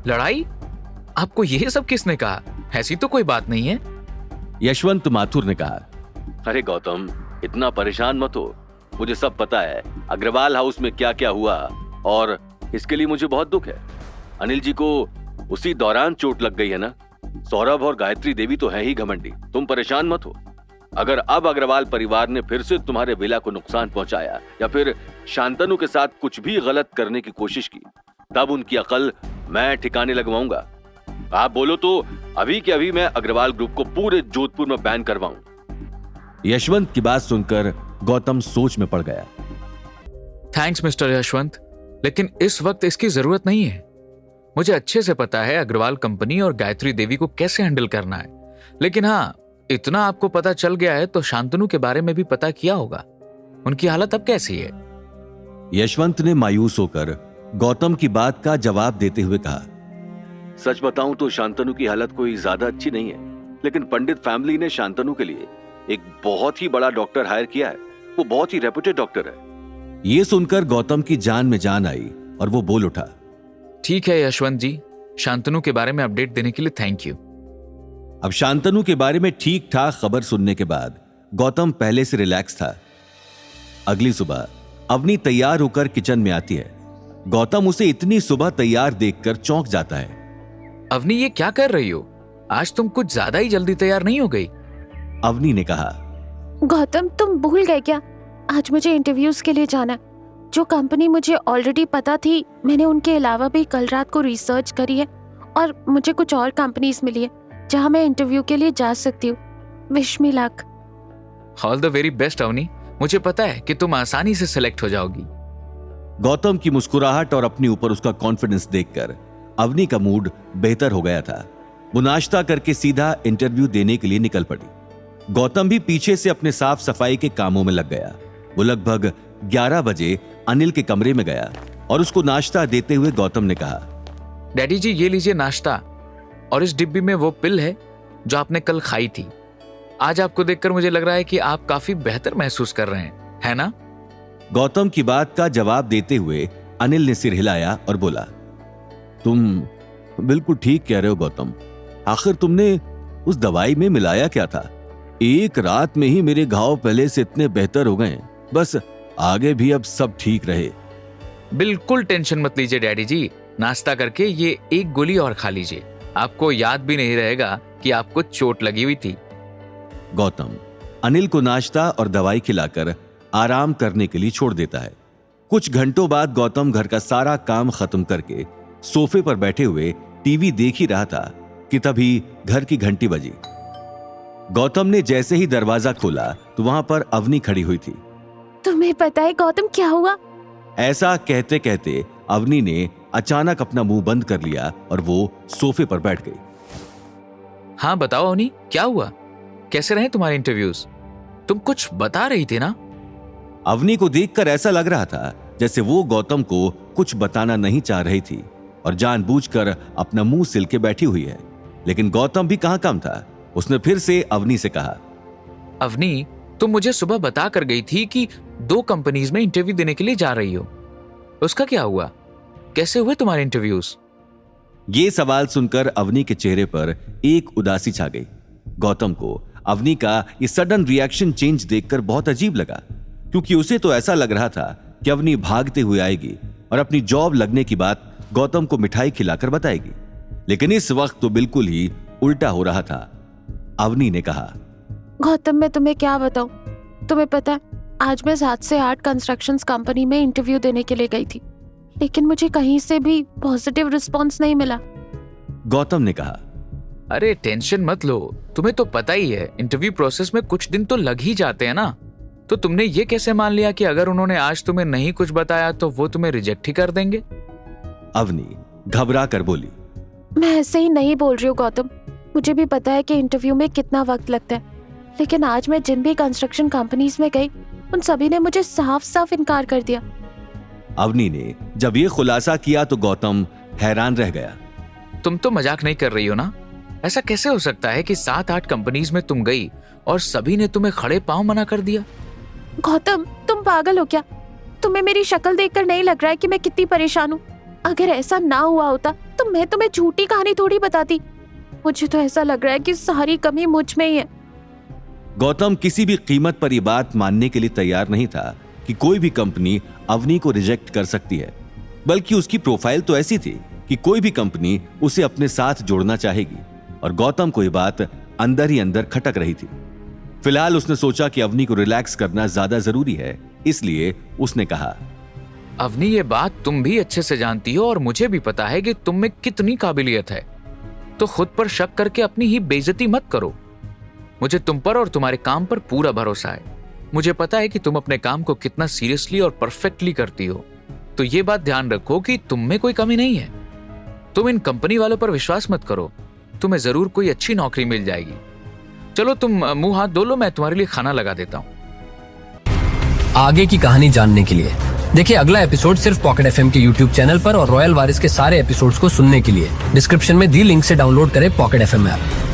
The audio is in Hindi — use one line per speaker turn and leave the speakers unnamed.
लड़ाई? आपको ये सब किसने कहा? ऐसी तो कोई बात नहीं है।
यशवंत माथुर ने कहा, अरे गौतम, इतना परेशान मत हो, मुझे सब पता है अग्रवाल हाउस में क्या क्या हुआ, और इसके लिए मुझे बहुत दुख है। अनिल जी को उसी दौरान चोट लग गई है ना। सौरभ और गायत्री देवी तो है ही घमंडी, तुम परेशान मत हो। अगर अब अग्रवाल परिवार ने फिर से तुम्हारे विला को नुकसान पहुंचाया या फिर शांतनु के साथ कुछ भी गलत करने की कोशिश की, तब उनकी अकल मैं ठिकाने लगवाऊंगा। आप बोलो तो अभी के अभी मैं अग्रवाल ग्रुप को पूरे जोधपुर में बैन करवाऊं। यशवंत की बात सुनकर गौतम सोच में पड़ गया।
थैंक्स मिस्टर यशवंत, लेकिन इस वक्त इसकी जरूरत नहीं है। मुझे अच्छे से पता है अग्रवाल कंपनी और गायत्री देवी को कैसे हैंडल करना है। लेकिन हाँ, इतना आपको पता चल गया है तो शांतनु के बारे में भी पता किया होगा। उनकी हालत अब कैसी है?
यशवंत ने मायूस होकर गौतम की बात का जवाब देते हुए कहा, सच बताऊं तो शांतनु की हालत कोई ज्यादा अच्छी नहीं है, लेकिन पंडित फैमिली ने शांतनु के लिए एक बहुत ही बड़ा डॉक्टर हायर किया है। वो बहुत ही रेपुटेड डॉक्टर है। ये सुनकर गौतम की जान में जान आई और वो बोल उठा,
ठीक है यशवंत जी, शांतनु के बारे में अपडेट देने के लिए थैंक यू।
अब शांतनु के बारे में ठीक ठाक खबर सुनने के बाद गौतम पहले से रिलैक्स था। अगली सुबह अवनी तैयार होकर किचन में आती है। गौतम उसे इतनी सुबह तैयार देखकर चौंक जाता है।
अवनी, ये क्या कर रही हो? आज तुम कुछ ज्यादा ही जल्दी तैयार नहीं हो गई?
अवनी ने कहा,
गौतम तुम भूल गए क्या? आज मुझे इंटरव्यूज के लिए जाना है। जो कंपनी मुझे ऑलरेडी पता थी, मैंने उनके अलावा भी कल रात को रिसर्च करी है और मुझे कुछ और कंपनीज मिली है जहां मैं इंटरव्यू के लिए जा सकती हूँ। Wish me luck.
All the very best Avni, मुझे पता है कि तुम आसानी से सिलेक्ट हो जाओगी।
गौतम की मुस्कुराहट और अपने ऊपर उसका कॉन्फिडेंस देखकर अवनी का मूड बेहतर हो गया था। वो नाश्ता करके सीधा इंटरव्यू देने के लिए निकल पड़ी। गौतम भी पीछे से अपने साफ सफाई के कामों में लग गया। वो लगभग 11 बजे अनिल के कमरे में गया और उसको नाश्ता देते हुए गौतम ने कहा,
डैडी जी ये लीजिए नाश्ता, और इस डिब्बी में वो पिल है जो आपने कल खाई थी। आज आपको देखकर मुझे लग रहा है कि आप काफी बेहतर महसूस कर रहे हैं, है ना?
गौतम की बात का जवाब देते हुए अनिल ने सिर हिलाया और बोला, तुम बिल्कुल ठीक कह रहे हो गौतम। आखिर तुमने उस दवाई में मिलाया क्या था? एक रात में ही मेरे घाव पहले से इतने बेहतर हो गए। बस आगे भी अब सब ठीक रहे।
बिल्कुल टेंशन मत लीजिए डैडी जी, नाश्ता करके ये एक गोली और खा लीजिए, आपको याद भी नहीं रहेगा कि आपको चोट लगी हुई थी।
गौतम अनिल को नाश्ता और दवाई खिलाकर आराम करने के लिए छोड़ देता है। कुछ घंटों बाद गौतम घर का सारा काम खत्म करके सोफे पर बैठे हुए टीवी देख ही रहा था कि तभी घर की घंटी बजी। गौतम ने जैसे ही दरवाजा खोला तो वहां पर अवनी खड़ी हुई थी।
तुम्हें पता है गौतम क्या हुआ?
ऐसा कहते कहते अवनी ने अचानक अपना मुंह बंद कर लिया और वो सोफे पर बैठ गई।
हाँ बताओ अवनी, क्या हुआ? कैसे रहे तुम्हारे इंटरव्यूज? तुम कुछ बता रही थी ना?
अवनी को देखकर ऐसा लग रहा था जैसे वो गौतम को कुछ बताना नहीं चाह रही थी और जानबूझकर अपना मुंह सिल के बैठी हुई है। लेकिन गौतम भी कहां कम था। उसने फिर से अवनी से कहा,
अवनी, तुम मुझे सुबह बता कर गई थी कि 2 कंपनीज में इंटरव्यू देने के लिए जा रही हो। उसका क्या हुआ? कैसे हुए तुम्हारे इंटरव्यूज?
ये सवाल सुनकर अवनी के चेहरे पर एक उदासी छा गई। गौतम को अवनी का ये सडन रिएक्शन चेंज देखकर बहुत अजीब लगा, क्योंकि उसे तो ऐसा लग रहा था कि अवनी भागते हुए आएगी और अपनी जॉब लगने की बात गौतम को मिठाई खिलाकर बताएगी। लेकिन इस वक्त तो बिल्कुल ही उल्टा हो रहा था। अवनी ने कहा,
गौतम मैं तुम्हें क्या बताऊं? तुम्हें पता है आज मैं 7 से 8 कंस्ट्रक्शन कंपनी में इंटरव्यू देने के लिए गई थी, लेकिन मुझे कहीं से भी पॉजिटिव रिस्पॉन्स नहीं मिला।
गौतम ने कहा,
अरे टेंशन मत लो, तुम्हें तो पता ही है इंटरव्यू प्रोसेस में कुछ दिन तो लग ही जाते हैं ना। तो तुमने ये कैसे मान लिया कि अगर उन्होंने आज तुम्हें नहीं कुछ बताया तो वो तुम्हें रिजेक्ट ही कर देंगे?
अवनी घबरा कर बोली,
मैं ऐसे ही नहीं बोल रही हूँ गौतम, मुझे भी पता है कि इंटरव्यू में कितना वक्त लगता है, लेकिन आज मैं जिन भी कंस्ट्रक्शन कंपनीज में गई उन सभी ने मुझे साफ साफ इनकार कर दिया।
अवनी ने जब ये खुलासा किया तो गौतम हैरान रह गया।
तुम तो मजाक नहीं कर रही हो ना? ऐसा कैसे हो सकता है कि 7-8 कंपनीज में तुम गई और सभी ने तुम्हें खड़े पांव मना कर दिया?
गौतम तुम पागल हो क्या? तुम्हें मेरी शक्ल देखकर नहीं लग रहा है कि मैं कितनी परेशान हूँ? अगर ऐसा ना हुआ होता तो मैं तुम्हें झूठी कहानी थोड़ी बताती। मुझे तो ऐसा लग रहा है कि सारी कमी मुझ में ही है।
गौतम किसी भी कीमत पर यह बात मानने के लिए तैयार नहीं था कि कोई भी कंपनी अवनी को रिजेक्ट कर सकती है, बल्कि उसकी प्रोफाइल तो ऐसी थी कि कोई भी कंपनी उसे अपने साथ जोड़ना चाहेगी, और गौतम को यह बात अंदर ही अंदर खटक रही थी। फिलहाल उसने सोचा कि अवनी को रिलैक्स करना ज्यादा जरूरी है, इसलिए उसने कहा,
अवनी, ये बात तुम भी अच्छे से जानती हो और मुझे भी पता है कि तुम में कितनी काबिलियत है, तो खुद पर शक करके अपनी ही बेइज्जती मत करो। मुझे तुम पर और तुम्हारे काम पर पूरा भरोसा है। मुझे पता है कि तुम अपने काम को कितना सीरियसली और परफेक्टली करती हो, तो ये बात ध्यान रखो कि तुम में कोई कमी नहीं है। तुम इन कंपनी वालों पर विश्वास मत करो, तुम्हें जरूर कोई अच्छी नौकरी मिल जाएगी। चलो तुम मुंह हाथ धो लो, मैं तुम्हारे लिए खाना लगा देता हूँ।
आगे की कहानी जानने के लिए देखिए अगला एपिसोड सिर्फ पॉकेट एफएम के यूट्यूब चैनल पर, और रॉयल वारिस के सारे एपिसोड्स को सुनने के लिए डिस्क्रिप्शन में दी लिंक से डाउनलोड करें पॉकेट एफएम ऐप।